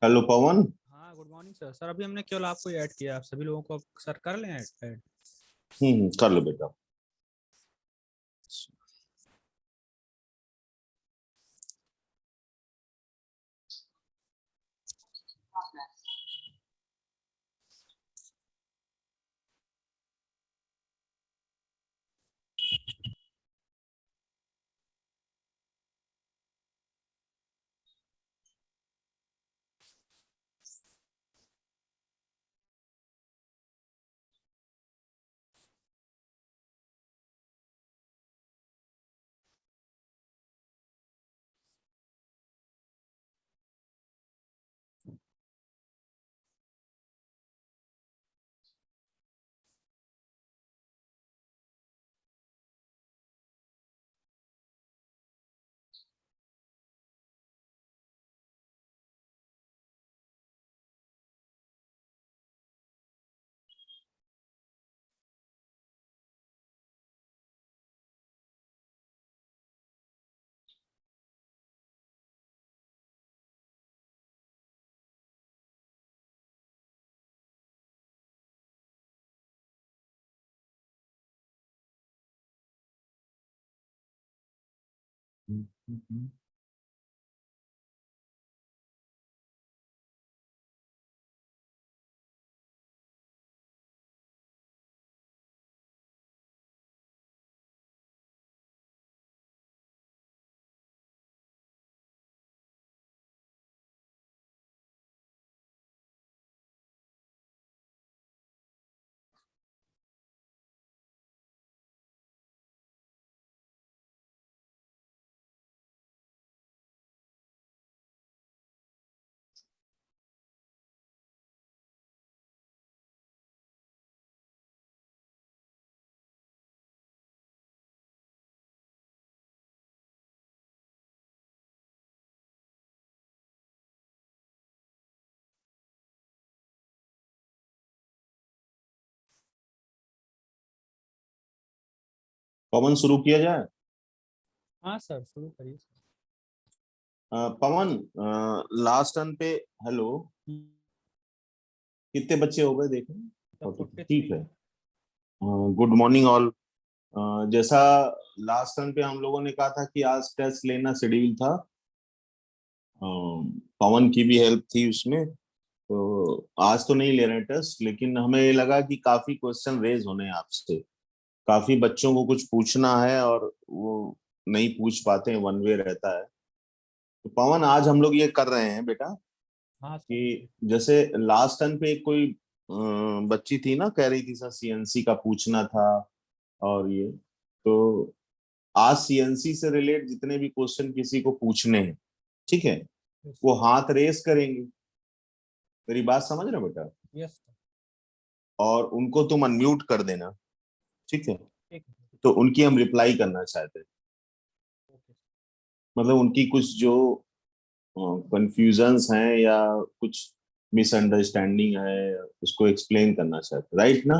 Hello पवन। हाँ, good morning sir. Sir अभी हमने केवल आपको ऐड किया, आप सभी लोगों को सर कर लें ऐड। कर लो बेटा। पवन शुरू किया जाए। हाँ सर, शुरू करिए सर। पवन, लास्ट टर्न पे। हेलो, कितने बच्चे हो गए देखें। ठीक 43। है। Good morning all. जैसा लास्ट टर्न पे हम लोगों ने कहा था कि आज टेस्ट लेना शेड्यूल था। पवन की भी हेल्प थी उसमें। तो आज तो नहीं ले रहे टेस्ट, लेकिन हमें लगा कि काफी क्वेश्चन रेज होने हैं आपसे। काफी बच्चों को कुछ पूछना है और वो नहीं पूछ पाते हैं, वन वे रहता है। तो पवन, आज हम लोग ये कर रहे हैं बेटा हाँ सर, कि जैसे लास्ट टर्न पे एक कोई बच्ची थी ना, कह रही थी सर सीएनसी का पूछना था। और ये तो आज सीएनसी से रिलेट जितने भी क्वेश्चन किसी को पूछने हैं, ठीक है, यस वो हाथ रेस करेंगे। मेरी बात समझ रहे हो बेटा? Yes sir. और उनको तुम अनम्यूट कर देना, ठीक है। ठीक है। तो उनकी हम रिप्लाई करना चाहते हैं। Okay sir. मतलब उनकी कुछ जो कंफ्यूजन्स हैं या कुछ मिसअंडरस्टैंडिंग है, उसको एक्सप्लेन करना चाहते, राइट ना?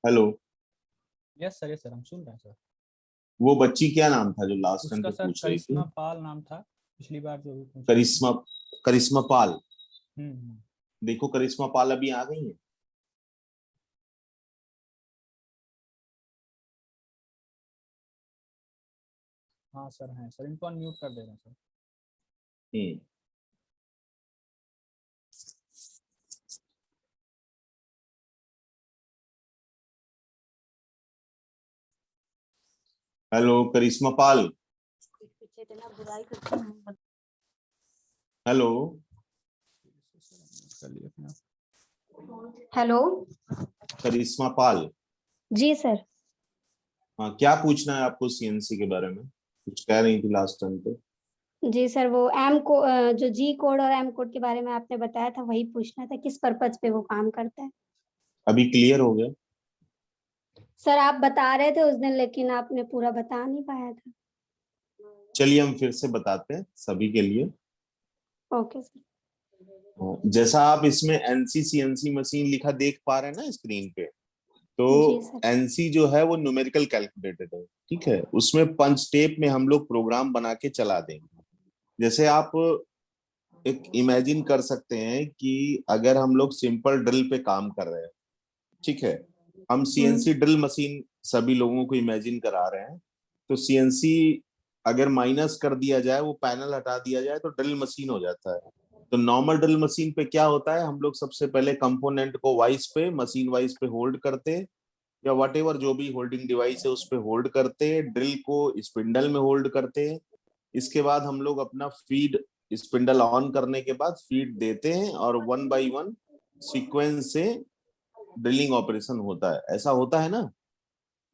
Hello. Yes sir, yes sir, हम सुन रहे हैं सर। वो बच्ची क्या नाम था जो लास्ट टाइम उसका पे सर पूछ रही थी? करिश्मा पाल नाम था, पिछली बार जो भी पूछ रही थी। करिश्मा। करिश्मा पाल। हम्म। देखो करिश्मा पाल अभी आ गई है। हाँ सर, हैं सर, इनको अनम्यूट कर देना सर। हम्म। हेलो करिश्मा पाल। पीछे इतना बुराई करते हैं। हेलो। कर लिए अपने आप। हेलो। करिश्मा पाल। जी सर। हाँ, क्या पूछना है आपको सीएनसी के बारे में? कुछ कह रही थी लास्ट टाइम पे। जी सर, वो जो जी कोड और एम कोड के बारे में आपने बताया था, वही पूछना था, किस पर्पज पे वो काम करता है। अभी क्लियर हो गया? सर आप बता रहे थे उस दिन, लेकिन आपने पूरा बता नहीं पाया था। चलिए हम फिर से बताते हैं सभी के लिए। Okay sir. जैसा आप इसमें एनसी सीएनसी मशीन लिखा देख पा रहे हैं ना स्क्रीन पे, तो जी सर। एनसी जो है वो न्यूमेरिकल कैलकुलेटर है, ठीक है। उसमें पंच टेप में हम लोग प्रोग्राम बना के चला देंगे। जैसे आप एक इमेजिन कर सकते हैं कि अगर हम लोग सिंपल ड्रिल पे काम कर रहे हैं, ठीक है, हम सीएनसी ड्रिल मशीन सभी लोगों को इमेजिन करा रहे हैं, तो सीएनसी अगर माइनस कर दिया जाए, वो पैनल हटा दिया जाए, तो ड्रिल मशीन हो जाता है। तो नॉर्मल ड्रिल मशीन पे क्या होता है, हम लोग सबसे पहले कंपोनेंट को वाइस पे, मशीन वाइस पे होल्ड करते, या वट एवर जो भी होल्डिंग डिवाइस है उस पे होल्ड करते, ड्रिल को स्पिंडल में होल्ड करते। इसके बाद हम लोग अपना फीड, स्पिंडल ऑन करने के बाद फीड देते हैं, और वन बाय वन सीक्वेंस से ड्रिलिंग ऑपरेशन होता है। ऐसा होता है ना।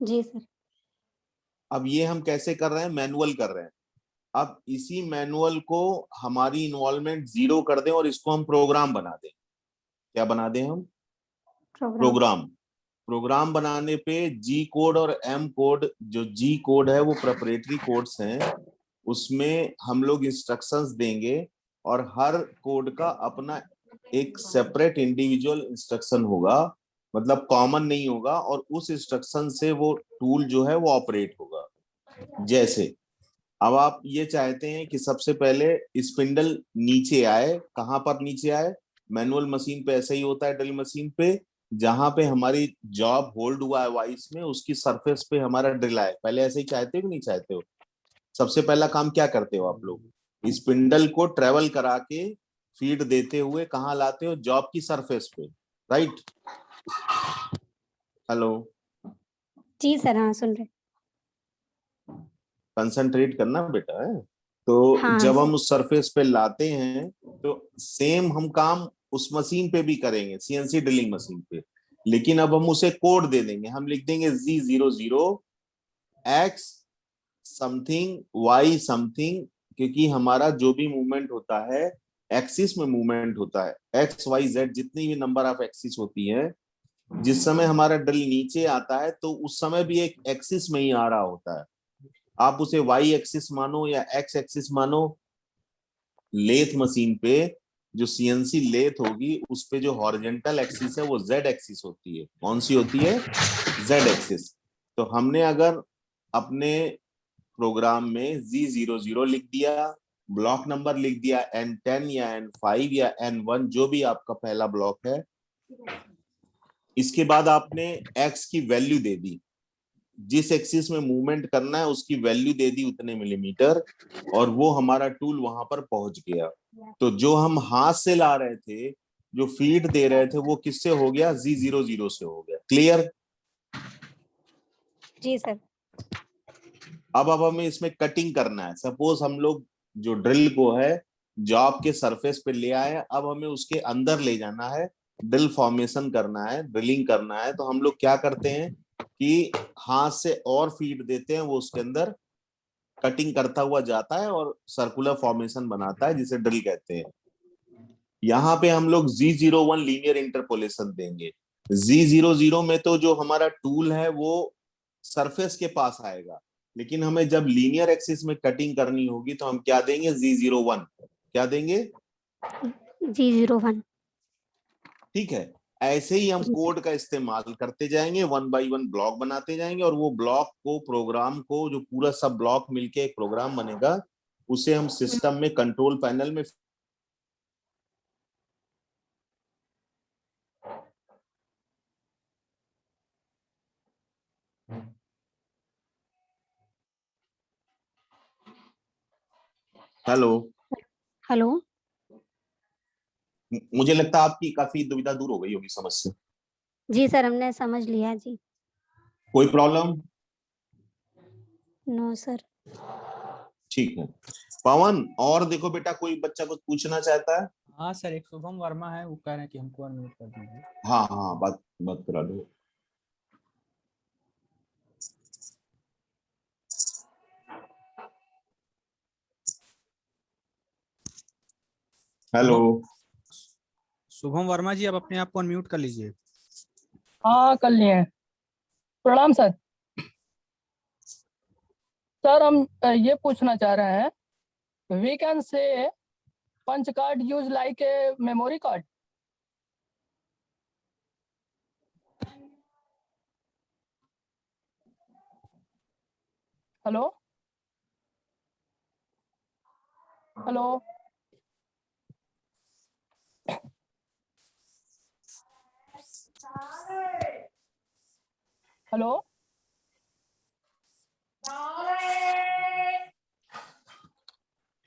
जी सर। अब ये हम कैसे कर रहे हैं, मैनुअल कर रहे हैं। अब इसी मैनुअल को हमारी इन्वॉल्वमेंट जीरो कर दें और इसको हम प्रोग्राम बना दें। क्या बना दें हम? प्रोग्राम। प्रोग्राम। प्रोग्राम बनाने पे जी कोड और एम कोड, जो जी कोड है वो प्रोप्राइटरी कोड्स हैं, उसमें हम लोग इंस्ट्रक्शंस देंगे, और हर कोड का अपना एक सेपरेट इंडिविजुअल इंस्ट्रक्शन होगा, मतलब कॉमन नहीं होगा, और उस इंस्ट्रक्शन से वो टूल जो है वो ऑपरेट होगा। जैसे अब आप ये चाहते हैं कि सबसे पहले स्पिंडल नीचे आए, कहां पर नीचे आए? मैनुअल मशीन पे ऐसा ही होता है, ड्रिल मशीन पे जहां पे हमारी जॉब होल्ड हुआ है वाइस में, उसकी सरफेस पे हमारा ड्रिल आए। पहले ऐसे ही चाहते हो कि नहीं चाहते हो? सबसे पहला काम क्या करते हो आप लोग? स्पिंडल को ट्रेवल करा के फीड देते हुए कहाँ लाते हो? जॉब की सरफेस पे, राइट? हेलो, जी सर, हाँ सुन रहे। कंसंट्रेट करना बेटा है। तो हाँ हाँ जब सर। हम उस सरफेस पे लाते हैं, तो सेम हम काम उस मशीन पे भी करेंगे, सीएनसी ड्रिलिंग मशीन पे, लेकिन अब हम उसे कोड दे देंगे। हम लिख देंगे Z00 X something Y something, क्योंकि हमारा जो भी मूवमेंट होता है एक्सिस में मूवमेंट होता है, एक्स वाई जेड जितनी भी नंबर ऑफ एक्सिस होती है, जिस समय हमारा ड्रिल नीचे आता है तो उस समय भी एक एक्सिस में ही आ रहा होता है। आप उसे वाई एक्सिस मानो या एक्स एक्सिस मानो, लेथ मशीन पे जो सीएनसी लेथ होगी उस पे जो हॉरिजेंटल एक्सिस है वो जेड एक्सिस होती है। कौन सी होती है? Z axis. तो हमने अगर अपने प्रोग्राम में Z00 लिख दिया, ब्लॉक नंबर लिख दिया N10 या N5 या N1, जो भी आपका पहला ब्लॉक है, इसके बाद आपने एक्स की वैल्यू दे दी, जिस एक्सिस में मूवमेंट करना है उसकी वैल्यू दे दी उतने मिलीमीटर, और वो हमारा टूल वहां पर पहुंच गया। तो जो हम हाथ से ला रहे थे, जो फीड दे रहे थे, वो किससे हो गया? Z00 से हो गया। क्लियर? जी सर। अब हमें इसमें कटिंग करना है। सपोज हम लोग जो ड्रिल को है जॉब के सरफेस पे ले आए, अब हमें उसके अंदर ले जाना है, ड्रिल फॉर्मेशन करना है, ड्रिलिंग करना है। तो हम लोग क्या करते हैं कि हाथ से और फीड देते हैं, वो उसके अंदर कटिंग करता हुआ जाता है और सर्कुलर फॉर्मेशन बनाता है, जिसे ड्रिल कहते हैं। यहाँ पे हम लोग Z01 लीनियर इंटरपोलेशन देंगे। Z00 में तो जो हमारा टूल है वो सरफेस के पास आएगा, लेकिन हमें जब लीनियर एक्सिस में कटिंग करनी होगी तो हम क्या देंगे? Z01। क्या देंगे? G01। ठीक है। ऐसे ही हम कोड का इस्तेमाल करते जाएंगे, वन बाय वन ब्लॉक बनाते जाएंगे, और वो ब्लॉक को, प्रोग्राम को, जो पूरा सब ब्लॉक मिलके एक प्रोग्राम बनेगा, उसे हम सिस्टम में कंट्रोल पैनल में। Hello, hello. मुझे लगता है आपकी काफी दुविधा दूर हो गई होगी समझ से। जी सर, हमने समझ लिया जी। कोई प्रॉब्लम? No sir. ठीक है। पवन, और देखो बेटा, कोई बच्चा कुछ पूछना चाहता है? हाँ सर, एक शुभम वर्मा है, वो कह रहे हैं कि हमको अनम्यूट कर दीजिए। हाँ हाँ, बात बात करा दो। हेलो। शुभम शुभम वर्मा जी, आप अपने आप को अनम्यूट कर लीजिए। हाँ कर लिए हैं। प्रणाम सर। सर हम ये पूछना चाह रहे हैं, we can say punch card use like a memory card. Hello. Hello hello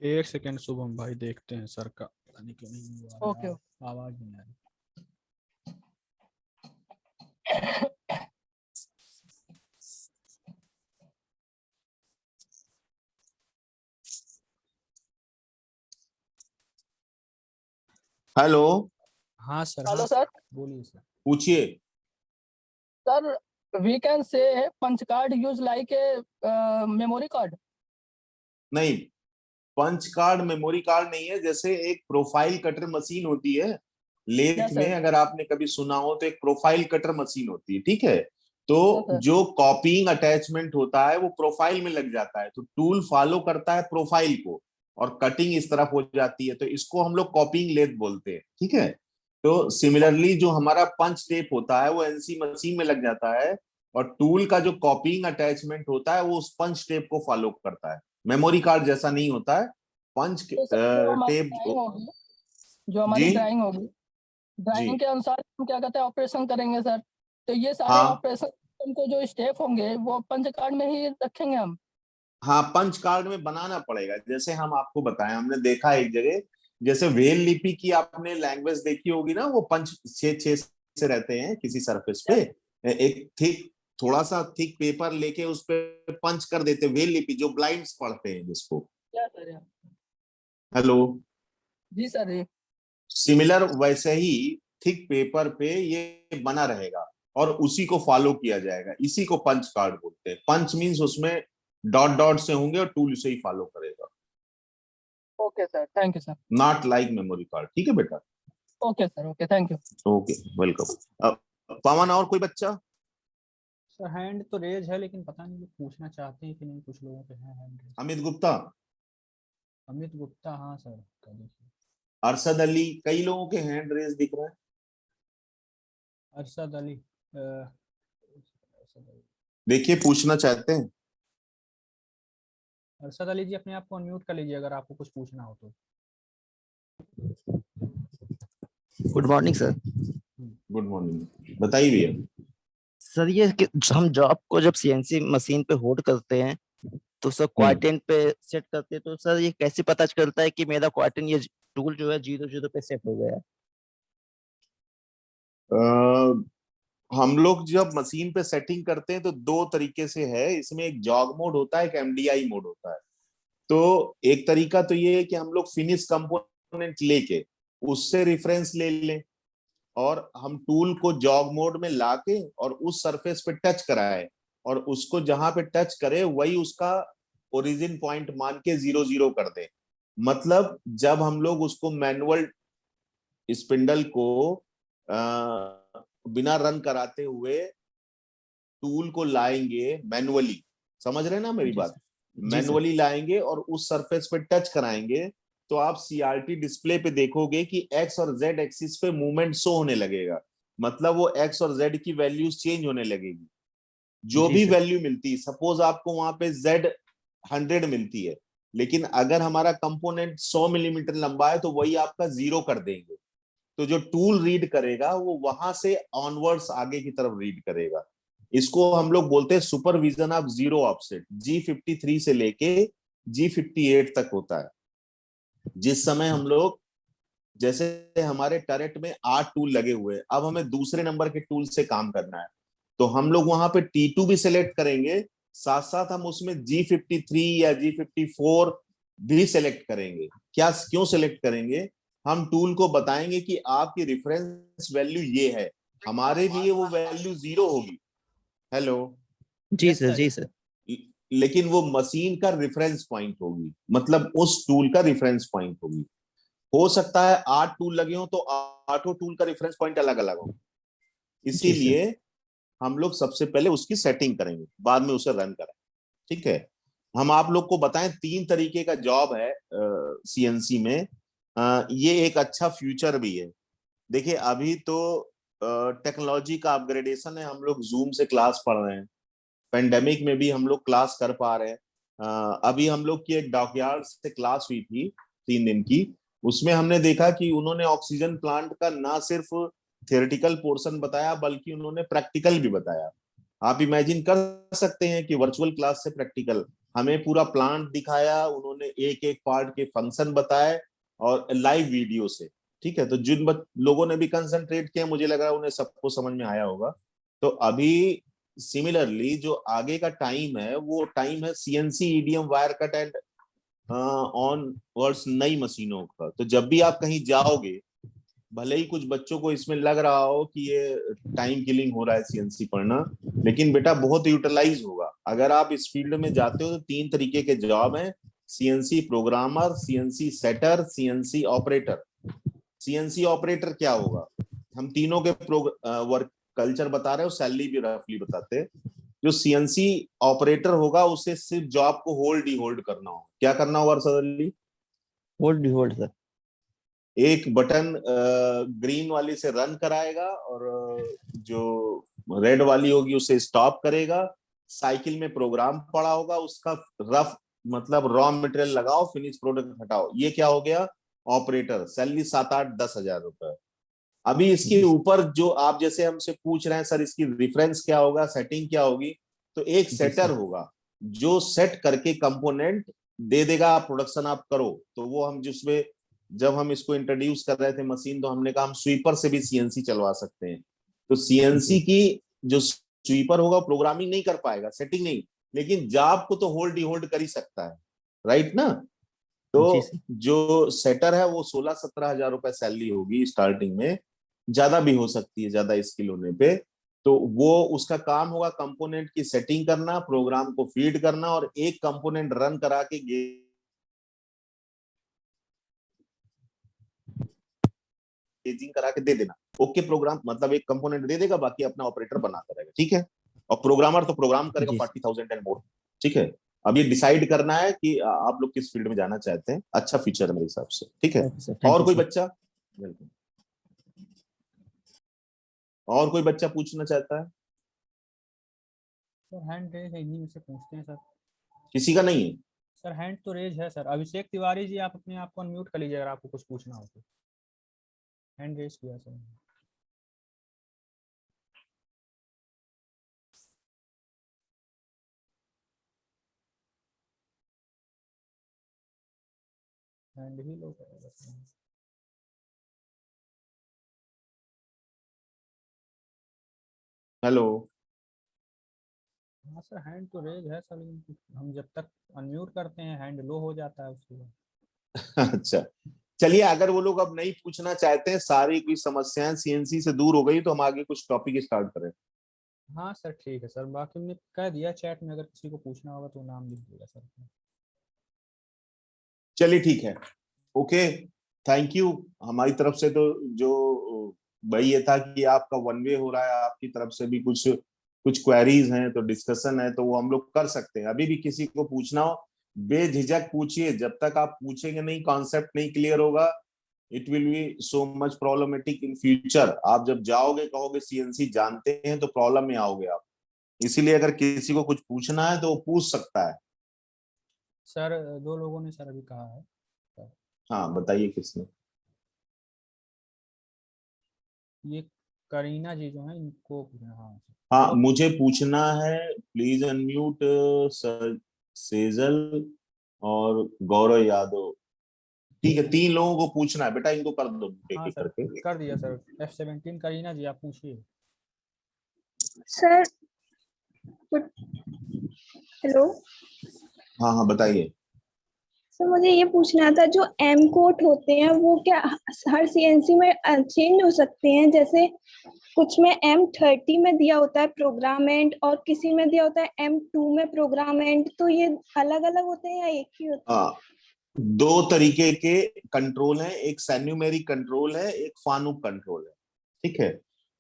1 second Shubham भाई, देखते हैं सर का, पता नहीं क्यों नहीं आ रहा ओके है, आवाज नहीं आ रही। हेलो, हाँ सर, हेलो हाँ सर बोलिए सर। पूछिए। Sir we can say punch card use like a memory card. नहीं, पंच कार्ड मेमोरी कार्ड नहीं है। जैसे एक प्रोफाइल कटर मशीन होती है लेथ यस में, सर अगर आपने कभी सुना हो तो एक प्रोफाइल कटर मशीन होती है, ठीक है। तो यस सर जो कॉपीइंग अटैचमेंट होता है वो प्रोफाइल में लग जाता है, तो टूल फॉलो करता है प्रोफाइल को और कटिंग इस तरफ हो जाती है, तो इसको हम लोग कॉपीइंग लेथ बोलते हैं, ठीक है। तो सिमिलरली जो हमारा पंच टेप होता है वो एनसी मशीन में लग जाता है, और टूल का जो कॉपीइंग अटैचमेंट होता है वो उस पंच टेप को फॉलो करता है। मेमोरी कार्ड जैसा नहीं होता है। पंच तो सर जो हमारी टेप। ड्राइंग होगी जो हमारी जी ड्राइंग होगी जी। ड्राइंग के अनुसार हम क्या कहते हैं ऑपरेशन करेंगे सर। तो ये सारे हाँ ऑपरेशन को जो स्टेप होंगे वो पंच कार्ड में ही रखेंगे हम। हाँ, पंच कार्ड में बनाना पड़ेगा। जैसे हम आपको बताएं, हमने देखा एक जगह, जैसे व्हेल लिपि की आपने लैंग्वेज देखी होगी ना, वो पंच छह छह से रहते हैं किसी सरफेस पे। एक थिक, थोड़ा सा थिक पेपर लेके उस पे पंच कर देते, व्हेल लिपि जो ब्लाइंड्स पढ़ते हैं जिसको। क्या सर हेलो। जी सर जी सिमिलर वैसे ही थिक पेपर पे ये बना रहेगा और उसी को फॉलो किया जाएगा। इसी को पंच कार्ड बोलते हैं। पंच मींस उसमें डॉट डॉट से होंगे और टूल उसे ही फॉलो करेगा। Okay sir thank you sir. Not like memory card, ठीक है बेटा। Okay sir okay thank you. Okay, welcome. Pawan और कोई बच्चा? सर हैंड तो रेज है, लेकिन पता नहीं लोग पूछना चाहते हैं कि नहीं, कुछ लोगों के हैं हैंड रेज। अमित गुप्ता, अमित गुप्ता, हाँ सर का देखिए। अरशद अली, कई लोगों के हैंड रेस दिख रहे हैं। अरशद अली, अरशद अली। देखिए, पूछना चाहते हैं। अरशद अली जी, अपने आप को अनम्यूट कर लीजिए अगर आपको कुछ पूछना हो तो। Good morning sir. Good morning, बताइए भैया। सर ये कि हम जॉब को जब सीएनसी मशीन पे होल्ड करते हैं तो सर क्वार्टेन पे सेट करते हैं, तो सर ये कैसे पता चलता है कि मेरा क्वार्टेन ये टूल जो है 0 0 पे सेट हो गया है? हम लोग जब मशीन पे सेटिंग करते हैं तो दो तरीके से है इसमें। एक जॉग मोड होता है, एक एमडीआई मोड होता है। तो एक तरीका तो ये है कि हम लोग फिनिश कंपोनेंट लेके उससे रेफरेंस ले लें और हम टूल को जॉग मोड में लाके और उस सरफेस पे टच कराए, और उसको जहां पे टच करे वही उसका ओरिजिन पॉइंट मान के 0 0 कर दे। मतलब जब हम लोग उसको मैनुअल स्पिंडल को बिना रन कराते हुए टूल को लाएंगे मैनुअली, समझ रहे हैं ना मेरी जी बात? सर। जी सर। मैनुअली लाएंगे और उस सरफेस पे टच कराएंगे, तो आप सीआरटी डिस्प्ले पे देखोगे कि एक्स और जेड एक्सिस पे मूवमेंट शो होने लगेगा। मतलब वो एक्स और जेड की वैल्यूज चेंज होने लगेगी। जो जी भी सर। वैल्यू मिलती है, सपोज आपको वहां पे जेड 100 मिलती है, लेकिन अगर हमारा कंपोनेंट 100 मिलीमीटर लंबा है तो वही आपका 0 कर देंगे। तो जो टूल रीड करेगा वो वहां से ऑनवर्ड्स आगे की तरफ रीड करेगा। इसको हम लोग बोलते हैं supervision of zero offset. G53 से लेके G58 तक होता है। जिस समय हम लोग, जैसे हमारे टरेट में 8 टूल लगे हुए हैं, अब हमें दूसरे नंबर के टूल से काम करना है, तो हम लोग वहां पे T2 भी सिलेक्ट करेंगे, साथ साथ हम उसमें G53 या G54 भी सिलेक्ट करेंगे। क्या, क्यों सिलेक्ट करेंगे? हम टूल को बताएंगे कि आपकी रेफरेंस वैल्यू ये है, हमारे लिए वो वैल्यू 0 होगी। हेलो। जी यस सर। सर, जी यस सर। सर। लेकिन वो मशीन का रेफरेंस पॉइंट होगी, मतलब उस टूल का रेफरेंस पॉइंट होगी। हो सकता है 8 टूल लगे हो तो 8 टूल का रेफरेंस पॉइंट अलग अलग हो। जी सर। इसीलिए हम लोग सबसे पहले उसकी सेटिंग करेंगे, बाद में उसे रन करें, ठीक है। हम आप लोग को बताएं, 3 तरीके का जॉब है सीएनसी में। ये एक अच्छा फ्यूचर भी है। देखिए, अभी तो टेक्नोलॉजी का अपग्रेडेशन है, हम लोग जूम से क्लास पढ़ रहे हैं। पेंडेमिक में भी हम लोग क्लास कर पा रहे हैं। अभी हम लोग की एक डॉकयार्ड से क्लास हुई थी 3 दिन की, उसमें हमने देखा कि उन्होंने ऑक्सीजन प्लांट का ना सिर्फ थियोरेटिकल पोर्शन बताया बल्कि उन्होंने प्रैक्टिकल भी बताया। आप इमेजिन कर सकते हैं कि वर्चुअल क्लास से प्रैक्टिकल, हमें पूरा प्लांट दिखाया, उन्होंने एक एक पार्ट के फंक्शन बताए और लाइव वीडियो से। ठीक है, तो जिन लोगों ने भी कंसंट्रेट किया मुझे लगा उन्हें सबको समझ में आया होगा। तो अभी सिमिलरली जो आगे का टाइम है वो टाइम है CNC EDM wire cut and on words नई मशीनों का। तो जब भी आप कहीं जाओगे, भले ही कुछ बच्चों को इसमें लग रहा हो कि ये टाइम किलिंग हो रहा है सीएनसी पढ़ना, लेकिन बेटा बहुत यूटिलाइज होगा। अगर आप इस फील्ड में जाते हो तो 3 तरीके के जॉब हैं, CNC programmer, CNC setter, CNC operator. CNC operator क्या होगा, हम तीनों के वर्क कल्चर बता रहे हो, सैलरी भी रफली बताते हैं। जो सीएनसी ऑपरेटर होगा उसे सिर्फ जॉब को होल्ड ही होल्ड करना होगा। क्या करना होगा सडनली? Hold sir. एक बटन ग्रीन वाली से रन कराएगा और जो रेड वाली होगी उसे स्टॉप करेगा। साइकिल में प्रोग्राम पड़ा होगा, उसका रफ मतलब रॉ मटेरियल लगाओ, फिनिश प्रोडक्ट हटाओ। ये क्या हो गया? ऑपरेटर। सैलरी 7-8-10 हजार रुपए। अभी इसके ऊपर जो आप जैसे हमसे पूछ रहे हैं सर इसकी रेफरेंस क्या होगा, सेटिंग क्या होगी, तो एक सेटर होगा जो सेट करके कंपोनेंट दे देगा, आप प्रोडक्शन आप करो। तो वो हम जिसमें जब हम इसको इंट्रोड्यूस कर रहे थे मशीन, तो हमने कहा हम स्वीपर से भी सीएनसी चलवा सकते हैं। तो सीएनसी की जो स्वीपर होगा प्रोग्रामिंग नहीं कर पाएगा, सेटिंग नहीं, लेकिन जॉब को तो होल्ड ही होल्ड कर ही सकता है, राइट ना? तो जो सेटर है वो 16-17 हजार रुपए सैलरी होगी स्टार्टिंग में, ज्यादा भी हो सकती है ज्यादा स्किल होने पे। तो वो उसका काम होगा कंपोनेंट की सेटिंग करना, प्रोग्राम को फीड करना और एक कंपोनेंट रन करा के गेजिंग करा के दे देना। ओके प्रोग्राम मतलब एक कंपोनेंट दे देगा, बाकी अपना ऑपरेटर बनाता रहेगा। ठीक है, और प्रोग्रामर तो प्रोग्राम करेगा 40,000 एंड मोर। ठीक है, अब ये डिसाइड करना है कि आप लोग किस फील्ड में जाना चाहते हैं। अच्छा फीचर है मेरे हिसाब से। ठीक है, और कोई बच्चा? वेलकम। और कोई बच्चा पूछना चाहता है? सर हैंड रेज है, इन्हीं में से पूछते हैं सर। किसी का नहीं है? सर हैंड तो रेज है सर। अभिषेक तिवारी जी, आप अपने आप को अनम्यूट कर लीजिए अगर आपको कुछ पूछना हो तो। हैंड रेज किया सर। हैंड ही लो करेगा। हेलो। हाँ सर हैंड तो रेज है सर, लेकिन हम जब तक अनम्यूट करते हैं हैंड लो हो जाता है उसके बाद। अच्छा चलिए, अगर वो लोग अब नहीं पूछना चाहते हैं, सारी कोई समस्याएं सीएनसी से दूर हो गई, तो हम आगे कुछ टॉपिक स्टार्ट करें। हाँ सर ठीक है सर, बाकी हमने कह दिया चैट में, अगर किसी को पूछना होगा तो नाम लिख देगा सर। चलिए ठीक है, ओके, थैंक यू। हमारी तरफ से तो जो भाई ये था कि आपका वन वे हो रहा है, आपकी तरफ से भी कुछ क्वेरीज हैं तो डिस्कशन है तो वो हम लोग कर सकते हैं। अभी भी किसी को पूछना हो बेझिझक पूछिए, जब तक आप पूछेंगे नहीं, कॉन्सेप्ट नहीं क्लियर होगा, it will be so much problematic in future. आप जब जाओगे कहोगे सीएनसी जानते हैं तो प्रॉब्लम में आओगे आप। इसीलिए अगर किसी को कुछ पूछना है तो वो पूछ सकता है। सर 2 लोगों ने सर अभी कहा है। हाँ बताइए किसने? ये करीना जी जो है इनको पूछना। हाँ हाँ मुझे पूछना है, प्लीज अनम्यूट सेजल और गौरव यादव। ठीक है, 3 लोगों को पूछना है बेटा, इनको कर दो एक हाँ एक सर करके। कर दिया सर। F17 करीना जी आप पूछिए। Sir hello. हाँ हाँ बताइए। सर मुझे ये पूछना था, जो एम कोड होते हैं वो क्या हर सीएनसी में चेंज हो सकते हैं? जैसे कुछ में M30 में दिया होता है प्रोग्रामेंट और किसी में दिया होता है M2 में प्रोग्रामेंट, तो ये अलग अलग होते हैं या एक ही होते हैं? हाँ, 2 तरीके के कंट्रोल हैं, एक सैन्यूमेरिक कंट्रोल है, एक फानुक कंट्रोल है। ठीक है,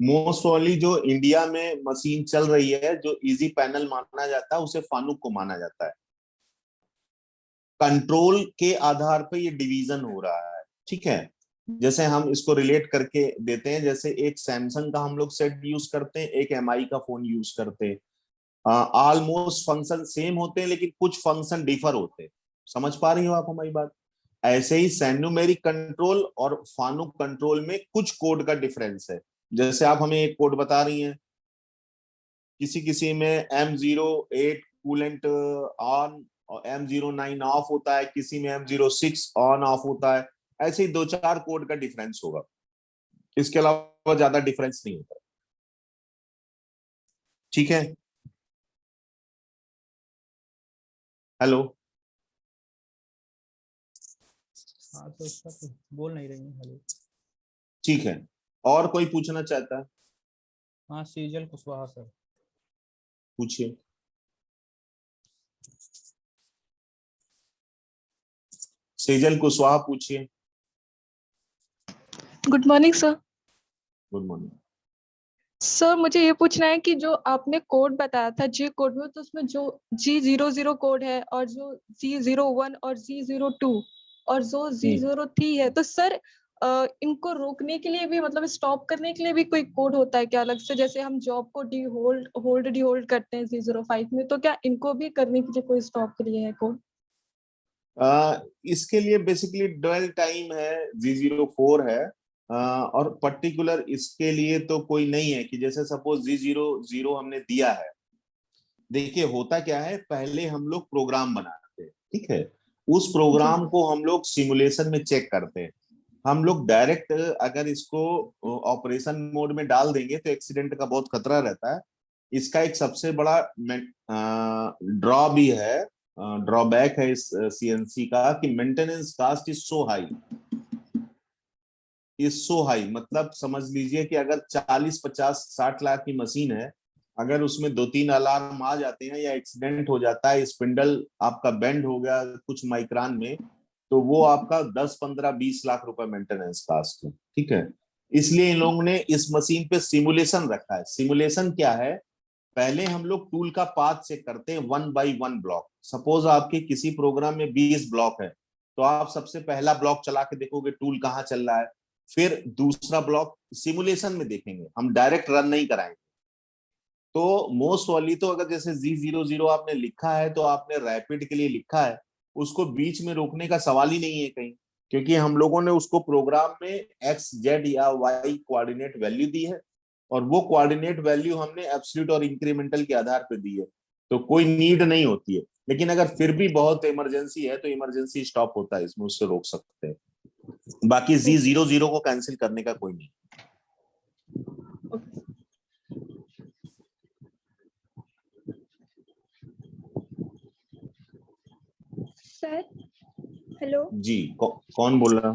मोस्ट वाली जो इंडिया में मशीन चल रही है, जो इजी पैनल माना जाता है, उसे फानुक को माना जाता है। कंट्रोल के आधार पर ये डिवीजन हो रहा है। ठीक है, जैसे हम इसको रिलेट करके देते हैं, जैसे एक सैमसंग का हम लोग सेट यूज करते हैं, एक एमआई का फोन यूज करते हैं। ऑलमोस्ट फंक्शन सेम होते हैं लेकिन कुछ फंक्शन डिफर होते हैं। समझ पा रही हो आप हमारी बात? ऐसे ही सैन्यूमेरिक कंट्रोल और फानुक कंट्रोल में कुछ कोड का डिफरेंस है। जैसे आप हमें एक कोड बता रही हैं, किसी किसी में M08 कूलेंट ऑन और M09 ऑफ होता है, किसी में M06 ऑन ऑफ होता है। ऐसे ही 2-4 कोड का डिफरेंस होगा, इसके अलावा ज्यादा डिफरेंस नहीं होता। ठीक है, हेलो। हाँ तो उसका तो बोल नहीं रही है। हेलो। ठीक है, और कोई पूछना चाहता है? हाँ सीजल कुशवाहा सर। पूछिए। सेजल कुशवाहा पूछिए। Good morning sir. Good morning. Sir मुझे ये पूछना है कि जो आपने कोड बताया था जी कोड में, तो उसमें जो G00 कोड है और जो G01 और G02 और जो G03 है, तो सर इनको रोकने के लिए भी, मतलब स्टॉप करने के लिए भी कोई कोड होता है क्या अलग से? जैसे हम जॉब को डी होल्ड करते हैं G05 में, तो क्या इनको भी करने के लिए कोई स्टॉप के लिए है कोड? इसके लिए बेसिकली ड्वेल टाइम है, G04 है, और पर्टिकुलर इसके लिए तो कोई नहीं है कि जैसे सपोज G00 हमने दिया है। देखिए होता क्या है, पहले हम लोग प्रोग्राम बनाते हैं, ठीक है, उस प्रोग्राम को हम लोग सिमुलेशन में चेक करते हैं। हम लोग डायरेक्ट अगर इसको ऑपरेशन मोड में डाल देंगे तो एक्सीडेंट का बहुत खतरा रहता है। इसका एक सबसे बड़ा ड्रॉ भी है, ड्रॉबैक है इस सीएनसी का, कि maintenance cost is so high, मतलब समझ लीजिए कि अगर 40-50-60 लाख की मशीन है, अगर उसमें 2-3 अलार्म आ जाते हैं या एक्सीडेंट हो जाता है, स्पिंडल आपका बेंड हो गया कुछ माइक्रोन में, तो वो आपका 10-15-20 लाख रुपए मेंटेनेंस कास्ट है। ठीक है, इसलिए इन लोगों ने इस मशीन पे सिमुलेशन रखा है। सिमुलेशन क्या है, पहले हम लोग टूल का पाथ चेक करते हैं 1 by 1 ब्लॉक। सपोज आपके किसी प्रोग्राम में 20 ब्लॉक है, तो आप सबसे पहला ब्लॉक चला के देखोगे टूल कहाँ चल रहा है, फिर दूसरा ब्लॉक सिमुलेशन में देखेंगे, हम डायरेक्ट रन नहीं कराएंगे। तो मोस्ट वाली तो अगर जैसे G00 आपने लिखा है तो आपने रैपिड के लिए लिखा है, उसको बीच में रोकने का सवाल ही नहीं है कहीं, क्योंकि हम लोगों ने उसको प्रोग्राम में x, z या y कोऑर्डिनेट वैल्यू दी है, और वो कोऑर्डिनेट वैल्यू हमने एब्सोल्यूट और इंक्रीमेंटल के आधार पर दी है, तो कोई नीड नहीं होती है। लेकिन अगर फिर भी बहुत इमरजेंसी है तो इमरजेंसी स्टॉप होता है, इसमें उससे रोक सकते हैं। बाकी G00 को कैंसिल करने का कोई नहीं। सर हेलो जी, कौन बोल रहा?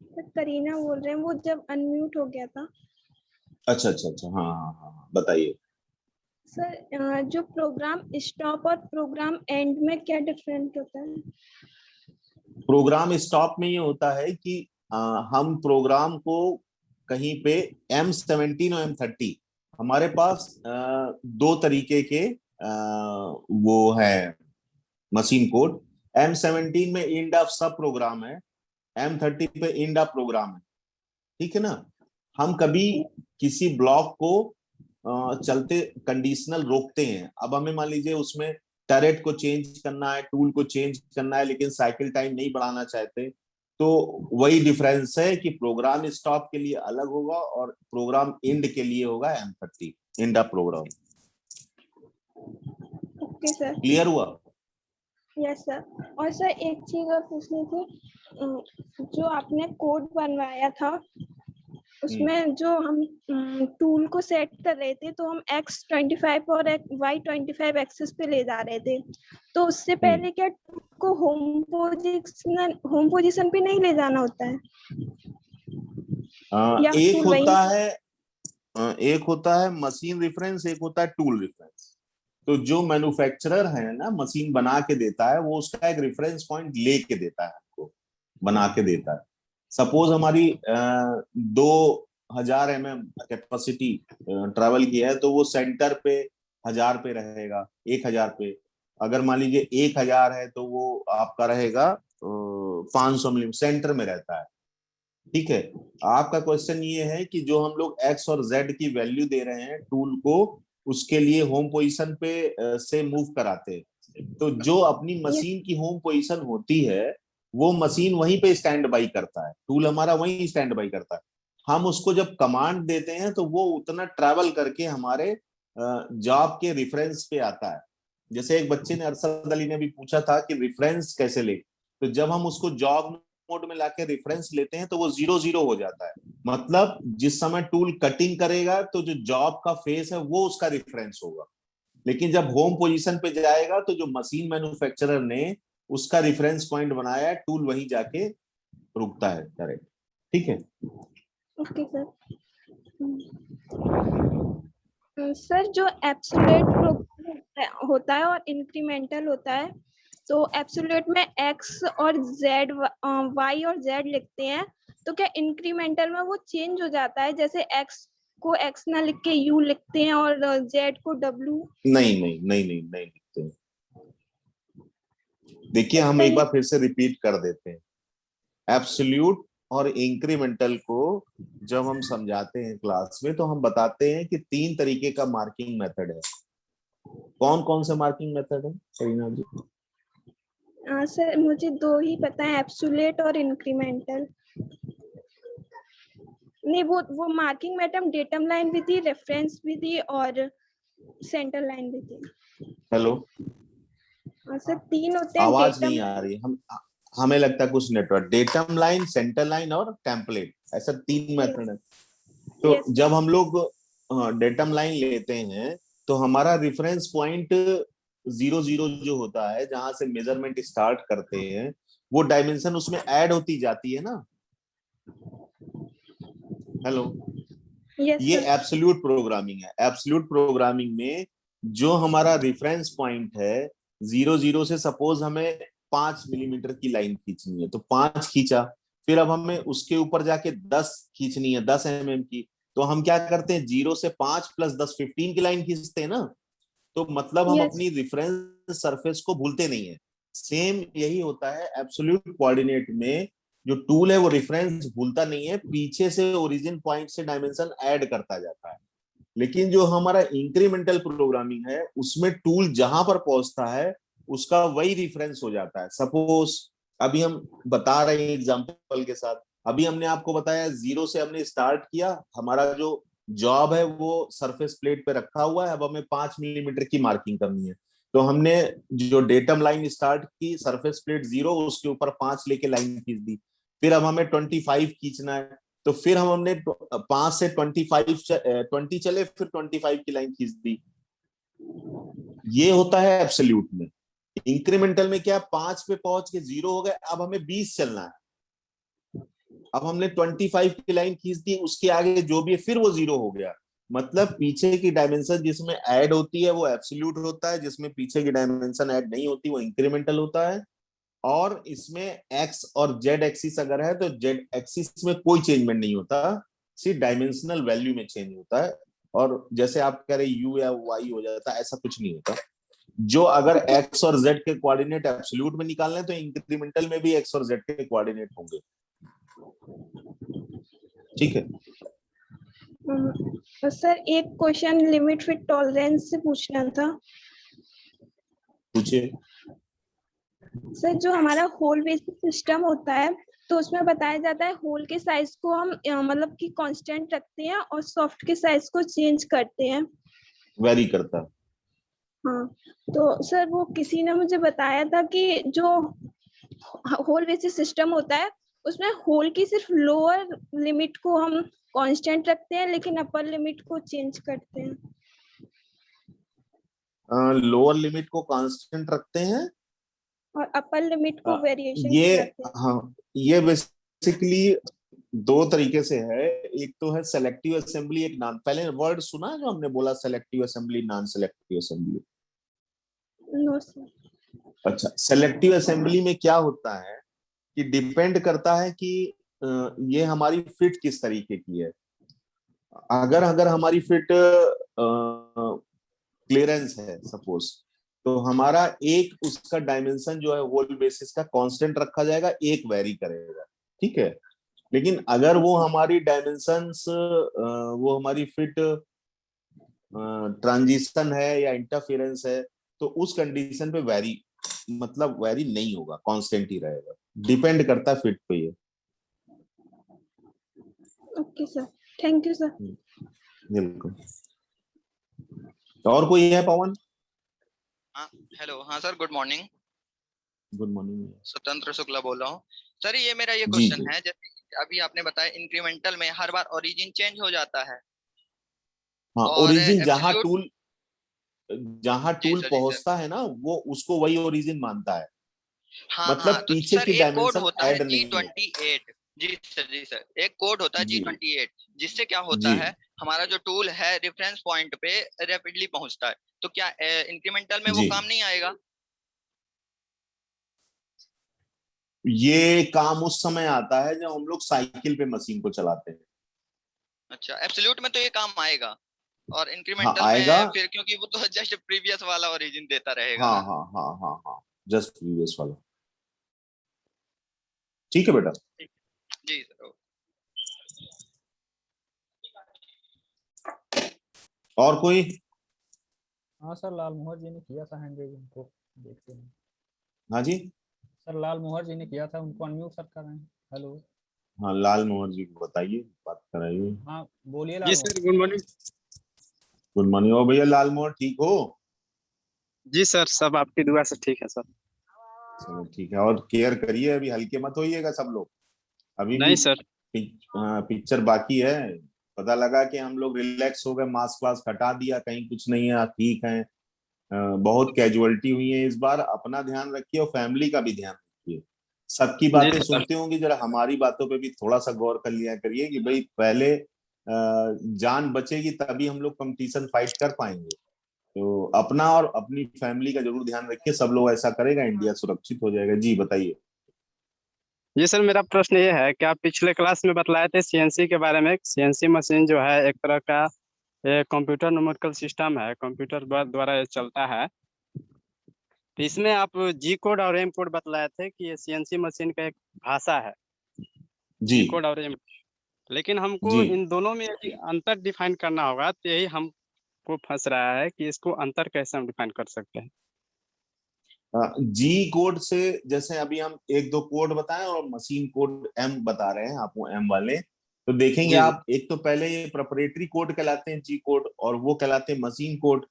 सर करीना बोल रहे हैं, वो जब अनम्यूट हो गया था। अच्छा, हाँ हाँ हाँ, बताइए। सर जो प्रोग्राम स्टॉप और प्रोग्राम एंड में क्या डिफरेंस होता है? प्रोग्राम स्टॉप में ये होता है कि हम प्रोग्राम को कहीं पे M17 और M30, हमारे पास 2 तरीके के वो है मशीन कोड। M17 में इंड ऑफ सब प्रोग्राम है, M30 पे इंड ऑफ प्रोग्राम है। ठीक है ना, हम कभी किसी ब्लॉक को चलते कंडीशनल रोकते हैं। अब हमें मान लीजिए उसमें टरेट को चेंज करना है, टूल को चेंज करना है, लेकिन साइकिल टाइम नहीं बढ़ाना चाहते, तो वही डिफरेंस है कि प्रोग्राम स्टॉप के लिए अलग होगा और प्रोग्राम एंड के लिए होगा M30, end of program. Okay sir, clear हुआ? Yes sir. और सर एक चीज और पूछनी थी, जो आपने कोड बनवाया था उसमें जो हम टूल को सेट कर रहे थे, तो हम X25 और Y25 एक्सिस पे ले जा रहे थे, तो उससे पहले क्या टूल को होम पोजीशन पे नहीं ले जाना होता है? एक होता है मशीन रेफरेंस, एक होता है टूल रेफरेंस। तो जो मैन्युफैक्चरर है ना, मशीन बना के देता है, वो उसका एक रेफरेंस पॉइंट लेके देता है, हमको बना के देता है। सपोज हमारी 2000 mm कैपेसिटी ट्रेवल की है, तो वो सेंटर पे 1000 पे रहेगा, 1000 पे। अगर मान लीजिए 1000 है तो वो आपका रहेगा 500 मिली सेंटर में रहता है। ठीक है, आपका क्वेश्चन ये है कि जो हम लोग x और z की वैल्यू दे रहे हैं टूल को, उसके लिए होम पोजीशन पे से मूव कराते हैं। तो जो अपनी मशीन की होम पोजीशन होती है वो मशीन वहीं पे स्टैंड बाई करता है, टूल हमारा वहीं स्टैंड बाई करता है। हम उसको जब कमांड देते हैं तो वो उतना ट्रैवल करके हमारे जॉब के रेफरेंस पे आता है। जैसे एक बच्चे ने, अरशद अली ने भी पूछा था कि रेफरेंस कैसे ले, तो जब हम उसको जॉब मोड में लाके रेफरेंस लेते हैं तो वो 0 0 हो जाता है। मतलब जिस समय टूल कटिंग करेगा तो जो जॉब का फेस है वो उसका रेफरेंस होगा, लेकिन जब होम पोजीशन पे जाएगा तो जो मशीन मैन्युफैक्चरर ने उसका रेफरेंस पॉइंट बनाया है, टूल वहीं जाके रुकता है डायरेक्ट। ठीक है। Okay sir. सर जो एब्सोल्यूट प्रोग्राम होता है और इंक्रीमेंटल होता है, तो एब्सोल्यूट में एक्स और जेड, वाई और जेड लिखते हैं, तो क्या इंक्रीमेंटल में वो चेंज हो जाता है, जैसे एक्स को एक्स ना लिख के यू लिखते हैं और जेड को डब्ल्यू? नहीं नहीं नहीं नहीं नहीं लिखते। देखिए हम एक बार फिर से रिपीट कर देते हैं, एब्सोल्यूट और इंक्रीमेंटल को जब हम समझाते हैं क्लास में तो हम बताते हैं कि 3 तरीके का मार्किंग मेथड है। कौन कौन से मार्किंग मेथड है करीना जी? सर मुझे 2 ही पता है, एब्सोल्यूट और इंक्रीमेंटल। नहीं, वो मार्किंग मेथड डेटम लाइन भी थी, रेफरेंस भी थी और सेंटर लाइन भी थी। हेलो, सर 3 होते हैं, आवाज डेटम नहीं आ रही। हमें लगता है कुछ network. Datum line, centre line और टेम्पलेट, ऐसा 3 मेथड है। तो Yes, जब हम लोग डेटम लाइन लेते हैं तो हमारा रेफरेंस पॉइंट 0 0 जो होता है, जहां से मेजरमेंट स्टार्ट करते हैं, वो डायमेंशन उसमें ऐड होती जाती है ना। हेलो, yes ये sir. एब्सोल्यूट प्रोग्रामिंग है। एब्सोल्यूट प्रोग्रामिंग में जो हमारा रेफरेंस पॉइंट है 0 0 से, सपोज हमें 5 मिलीमीटर की लाइन खींचनी है तो 5 खींचा, फिर अब हमें उसके ऊपर जाके 10 खींचनी है, 10 mm की, तो हम क्या करते हैं 0 से 5 + 10 15 की लाइन खींचते हैं ना। तो मतलब हम Yes. अपनी रेफरेंस सरफेस को भूलते नहीं है। सेम यही होता है एब्सोल्यूट कोऑर्डिनेट में, जो टूल है वो रेफरेंस भूलता नहीं है, पीछे से ओरिजिन पॉइंट से डायमेंशन ऐड करता जाता है। लेकिन जो हमारा इंक्रीमेंटल प्रोग्रामिंग है उसमें टूल जहां पर पहुंचता है उसका वही रेफरेंस हो जाता है। सपोज अभी हम बता रहे हैं एग्जांपल के साथ, अभी हमने आपको बताया 0 से हमने स्टार्ट किया, हमारा जो जॉब है वो सरफेस प्लेट पे रखा हुआ है, अब हमें 5 मिलीमीटर की मार्किंग करनी है। तो हमने जो डेटम लाइन स्टार्ट की, सरफेस प्लेट 0, उसके ऊपर 5 लेके लाइन खींच दी। फिर अब हमें 25 खींचना है, तो फिर हमने 5 से 20 चले, फिर 25 की लाइन खींच दी। ये होता है एब्सोल्यूट में। इंक्रीमेंटल में क्या, 5 पे पहुंच के 0 हो गए, अब हमें 20 चलना है। अब हमने 25 की लाइन खींच दी, उसके आगे जो भी है फिर वो 0 हो गया। मतलब पीछे की डायमेंशन जिसमें ऐड होती है वो एब्सोल्यूट होता है, जिसमें पीछे की डायमेंशन ऐड नहीं होती वो इंक्रीमेंटल होता है। और इसमें एक्स और जेड एक्सिस अगर है तो जेड एक्सिस में कोई चेंजमेंट नहीं होता, सिर्फ डायमेंशनल वैल्यू में चेंज होता है। और जैसे आप कह रहे यू या वाई हो जाता है, ऐसा कुछ नहीं होता। जो अगर एक्स और जेड के कोऑर्डिनेट एब्सोल्यूट में निकालने हैं तो इंक्रीमेंटल में भी एक्स और जेड के कोऑर्डिनेट होंगे। ठीक है। तो सर एक क्वेश्चन लिमिट विथ टॉलरेंस से पूछना था। पूछिए। सर जो हमारा होल बेसिस सिस्टम होता है तो उसमें बताया जाता है होल के साइज को हम मतलब कि कांस्टेंट रखते हैं और सॉफ्ट के साइज को चेंज करते हैं। वेरी करता है। हाँ, तो सर वो किसी ने मुझे बताया था कि जो होल बेसिस सिस्टम होता है उसमें होल की सिर्फ लोअर लिमिट को हम कांस्टेंट रखते हैं लेकिन अपर लिमिट को चेंज करते हैं। लोअर लिमिट को कांस्टेंट रखते हैं और अपर लिमिट को वेरिएशन ये, करते हैं। हाँ, ये बेसिकली 2 तरीके से है। एक तो है सेलेक्टिव असेंबली, एक नॉन। पहले वर्ड सुना है जो हमने बोला, selective assembly, non selective assembly? No sir. अच्छा, सेलेक्टिव असेंबली में क्या होता है कि डिपेंड करता है कि ये हमारी फिट किस तरीके की है। अगर अगर हमारी फिट क्लियरेंस है सपोज, तो हमारा एक उसका डायमेंशन जो है होल बेसिस का कांस्टेंट रखा जाएगा, एक वेरी करेगा। ठीक है। लेकिन अगर वो हमारी डायमेंशंस, वो हमारी फिट ट्रांजिशन है या इंटरफेरेंस है, तो उस कंडीशन पे वेरी, मतलब वेरी नहीं होगा, कांस्टेंट ही रहेगा। डिपेंड करता है फिट पे ये। Okay sir, thank you sir. बिल्कुल। और कोई है पवन? हाँ हेलो, हाँ sir, good morning. Good morning. स्वतंत्र शुक्ला बोल रहा हूँ सर। ये मेरा ये जी क्वेश्चन जी। है, जैसे अभी आपने बताया इंक्रीमेंटल में हर बार ओरिजिन चेंज हो जाता है हाँ, और ओरिजिन एब्सोल्यूट। जहां जी टूल सर, जी सर। पहुंचता है ना, वो उसको वही ओरिजिन मानता है। हाँ मतलब हाँ, तो पीछे सर की एक कोड डायमेंशन होता है ऐड नहीं होती। G28। जी सर, जी सर, एक कोड होता है जी G28, जिससे क्या होता जी। है, हमारा जो टूल है रेफरेंस पॉइंट पे रैपिडली पहुंचता है। तो क्या इंक्रीमेंटल में वो जी, काम नहीं आएगा? ये काम उस समय आता है जब हम लोग साइकिल पे मशीन को चलाते हैं। अच्छा, एब्सोल्यूट में तो ये काम आएगा, और हाँ इंक्रीमेंटल आएगा। में फिर, क्योंकि वो तो जस्ट प्रीवियस वाला ओरिजिन देता रहेगा हाँ ना। हाँ हाँ हाँ हाँ, जस्ट प्रीवियस वाला। ठीक है बेटा। जी सर। और कोई? हाँ सर, लाल मोहर जी ने किया था हैंड रेज, उनको देखते हैं। हाँ जी। सर लाल मोहर जी ने किया था, उनको अनम्यूट सर कर रहे हैं। हेलो। हाँ, लाल मोहन जी को बताइए, बात कराइए। हाँ बोलिए जी लाल मोहर। Sir, good morning. Good morning. और भैया लाल मोहन ठीक हो? जी सर, सब आपकी दुआ से ठीक है सर। चलो ठीक है, और केयर करिए, अभी हल्के मत होइएगा सब लोग। अभी भी नहीं सर। पिक्चर बाकी है। पता लगा कि हम लोग रिलैक्स हो गए, मास्क वास्क हटा दिया, कहीं कुछ नहीं है, ठीक है। बहुत कैजुअलिटी हुई है इस बार। अपना ध्यान रखिए और फैमिली का भी ध्यान रखिए। सबकी जी बातें सर। सुनते होंगे, जरा हमारी बातों पे भी थोड़ा सा गौर कर लिया करिए कि भाई पहले जान बचेगी तभी हम लोग कंपटीशन फाइट कर पाएंगे। तो अपना और अपनी फैमिली का जरूर ध्यान रखिए। सब लोग ऐसा करेगा, इंडिया सुरक्षित हो जाएगा। जी बताइए। जी सर, मेरा प्रश्न ये है कि आप पिछले क्लास में बतलाए थे सीएनसी के बारे में। सीएनसी मशीन जो है एक तरह का कंप्यूटर न्यूमेरिकल सिस्टम है, कंप्यूटर द्वारा ये चलता है। तो इसमें आप जी कोड और एम कोड बतलाए थे कि ये सीएनसी मशीन का एक भाषा है, जी जी कोड और एम। लेकिन हमको जी। इन दोनों में यदि अंतर डिफाइन करना होगा तो यही हमको फंस रहा है कि इसको अंतर कैसे हम डिफाइन कर सकते हैं। जी कोड से, जैसे अभी हम एक दो कोड बताएं और मशीन कोड एम बता रहे हैं, आप वो एम वाले तो देखेंगे जी जी। आप। एक तो पहले ये प्रोप्राइटरी कोड कहलाते हैं जी कोड, और वो कहलाते हैं मशीन कोड।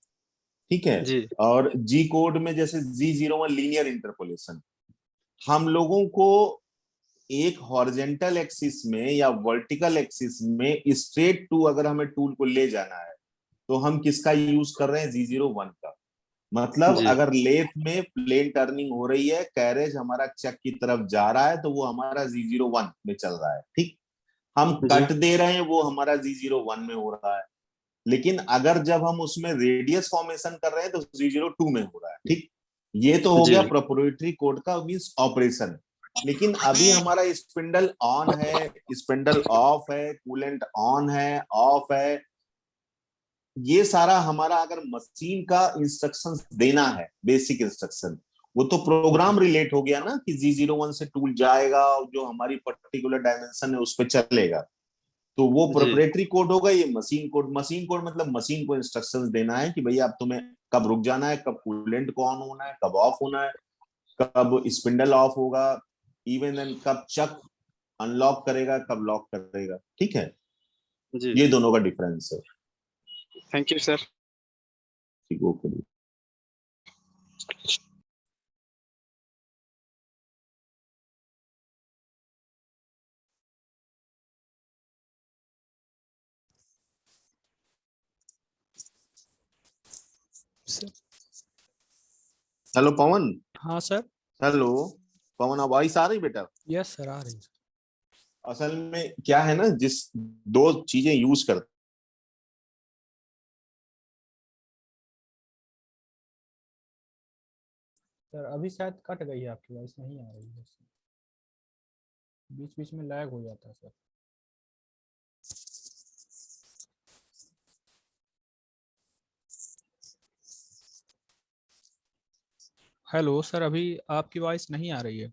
ठीक है। जी और जी कोड में जैसे G01 लीनियर इंटरपोलेशन, हम लोगों को एक हॉरिजेंटल एक्सिस में या वर्टिकल एक्सिस में स्ट्रेट टू अगर हमें टूल को ले जाना है तो हम किसका यूज कर रहे हैं? G01 का। मतलब जी अगर लेथ में प्लेन टर्निंग हो रही है, कैरेज हमारा चक की तरफ जा रहा है, तो वो हमारा G01 में चल रहा है। ठीक। हम जी कट दे रहे हैं, वो हमारा G01 में हो रहा है। लेकिन अगर जब हम उसमें रेडियस फॉर्मेशन कर रहे हैं तो G02 में हो रहा है। ठीक। ये तो हो जी गया प्रोप्राइटरी कोड का, मींस ऑपरेशन। लेकिन अभी हमारा स्पिंडल ऑन है, स्पिंडल ऑफ है, कूलेंट ऑन है, ऑफ है, ये सारा हमारा अगर मशीन का इंस्ट्रक्शन देना है, बेसिक इंस्ट्रक्शन, वो तो प्रोग्राम रिलेट हो गया ना कि G01 से टूल जाएगा और जो हमारी पर्टिकुलर डायमेंशन है उस पर चलेगा। तो वो जी प्रोप्राइटरी कोड होगा। ये मशीन कोड, मशीन कोड मतलब मशीन को इंस्ट्रक्शंस देना है कि भैया अब तुम्हें कब रुक जाना है, कब कूलेंट को ऑन होना है, कब ऑफ होना है, कब स्पिंडल ऑफ होगा, इवन देन कब चक अनलॉक करेगा, कब लॉक करेगा। ठीक है। जी। ये दोनों का डिफरेंस है। Thank you sir. ठीक, ओके। हेलो पवन। हाँ सर। हेलो पवन, आवाज आ रही बेटा? यस सर, आ रही है। असल में क्या है ना, जिस दो चीजें यूज करते सर अभी शायद कट गई है, आपकी वॉइस नहीं आ रही है, बीच बीच में लैग हो जाता है सर। हेलो सर, अभी आपकी वॉइस नहीं आ रही है।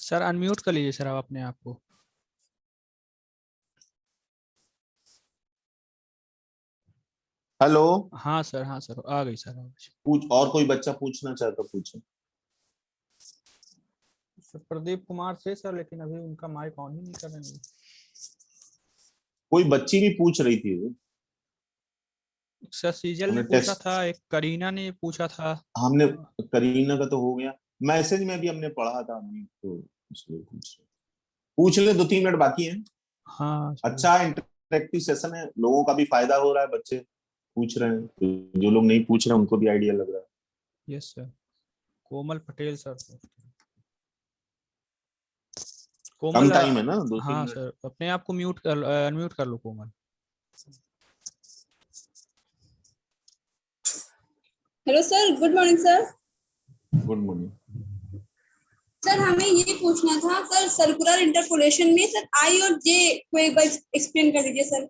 सर अनम्यूट कर लीजिए सर आप अपने आप को। हेलो, हाँ सर आ गई सर आवाज। पूछ, और कोई बच्चा पूछना चाहता पूछे। सर प्रदीप कुमार थे सर, लेकिन अभी उनका माइक ऑन ही नहीं कर रहे हैं। कोई बच्ची भी पूछ रही थी। सर सीजल ने हमने पूछा टेस्ट था, एक करीना ने पूछा था। हमने करीना का तो हो गया, मैसेज में भी हमने पढ़ा था अभी, तो इसलिए पूछ ले, 2-3 मिनट बाकी हैं। हाँ सर। अच्छा इंटरेक्टिव सेशन है, लोगों का भी फायदा हो रहा है, बच्चे पूछ रहे हैं, तो जो लोग नहीं पूछ रहे हैं उनको भी आइडिया लग रहा है। Yes sir. Komal Patel sir. Come Komal time है ना, 2-3 हाँ मिनट। सर, अपने आप को म्यूट कर अनम्यूट कर लो Komal. Hello sir, good morning sir. Good morning. Sir हमें ये पूछना था सर, सर्कुलर इंटरपोलेशन में सर आई और जे को एक बार एक्सप्लेन कर दीजिए सर।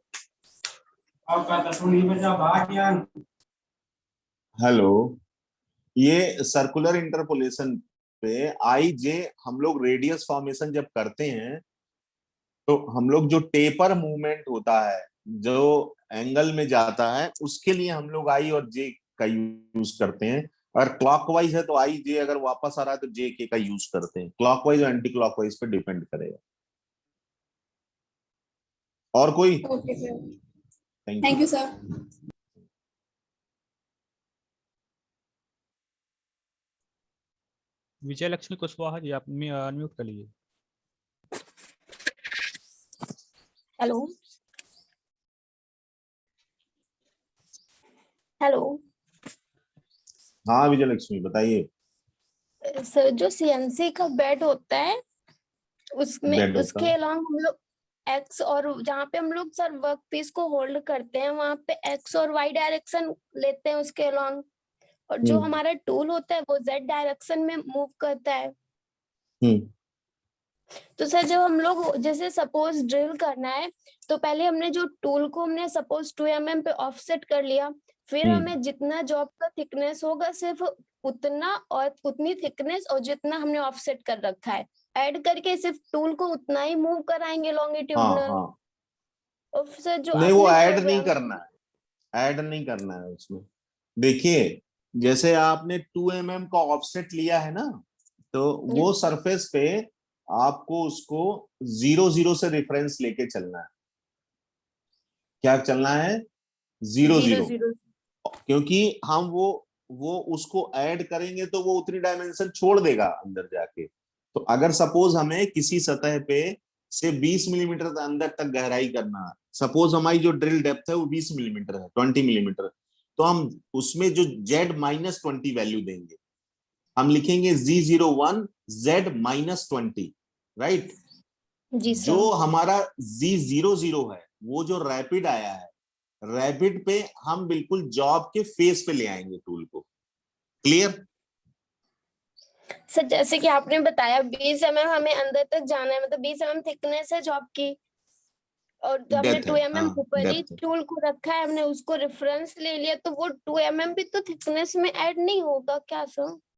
हेलो, ये सर्कुलर इंटरपोलेशन पे आई जे हम लोग रेडियस फॉर्मेशन जब करते हैं तो हम लोग जो टेपर मूवमेंट होता है, जो एंगल में जाता है, उसके लिए हम लोग आई और जे का यूज करते हैं। अगर क्लॉकवाइज है तो आई जे, अगर वापस आ रहा है तो जे के का यूज करते हैं। क्लॉकवाइज और एंटी क्लॉकवाइज पे डिपेंड करेगा। और कोई? Okay sir, thank thank you. You sir. Vijay Lakshmi Kushwaha ji, आप अनम्यूट कर लीजिए। हेलो हेलो हाँ विजय लक्ष्मी बताइए। सर, जो सीएनसी का बेड होता है उसमें बेड होता उसके है। अलावा हम लोग एक्स और जहाँ पे हम लोग सर वर्क पीस को होल्ड करते हैं वहां पे एक्स और वाई डायरेक्शन लेते हैं उसके अलावा, और जो हमारा टूल होता है वो जेड डायरेक्शन में मूव करता है। तो सर जब हम लोग जैसे सपोज ड्रिल करना है तो पहले हमने जो टूल को हमने सपोज 2 mm पे ऑफसेट कर लिया, फिर हमें जितना जॉब का थिकनेस होगा सिर्फ उतना और उतनी थिकनेस और जितना हमने ऑफसेट कर रखा है ऐड करके सिर्फ टूल को उतना ही मूव कराएंगे हाँ लॉन्गिट्यूडनल। हाँ, और सर जो नहीं वो आपने ऐड नहीं प्रोग्राम करना है, ऐड नहीं करना है उसमें। देखिए, जैसे आपने 2 mm का ऑफसेट लिया है ना, तो वो सरफेस पे आपको उसको 0-0 से रेफरेंस लेके चलना है। क्या चलना है? 0-0। 0 क्योंकि हम वो उसको ऐड करेंगे तो वो उतनी डायमेंशन छोड़ देगा अंदर जाके। तो अगर सपोज हमें किसी सतह पे से 20 मिलीमीटर अंदर तक गहराई करना है, सपोज हमारी जो ड्रिल डेप्थ है वो 20 मिलीमीटर है, 20 मिलीमीटर, तो हम उसमें जो Z-20 वैल्यू देंगे, हम लिखेंगे Z01 Z-20, राइट। जी जो सर। हमारा Z00 है, वो जो रैपिड आया है, रैपिड पे हम बिल्कुल जॉब के फेस पे ले आएंगे टूल को। क्लियर? सर जैसे कि आपने बताया 20 mm हमें अंदर तक जाना है, मतलब 20 mm थिकनेस है जॉब की, और जो हमने डेप्थ 2 है, mm हाँ ऊपर ही डेप्थ। टूल को रखा है, हमने उसको रेफरेंस ले लिया, तो वो 2 mm भी तो थिकनेस में ऐड नहीं होगा क्या सर?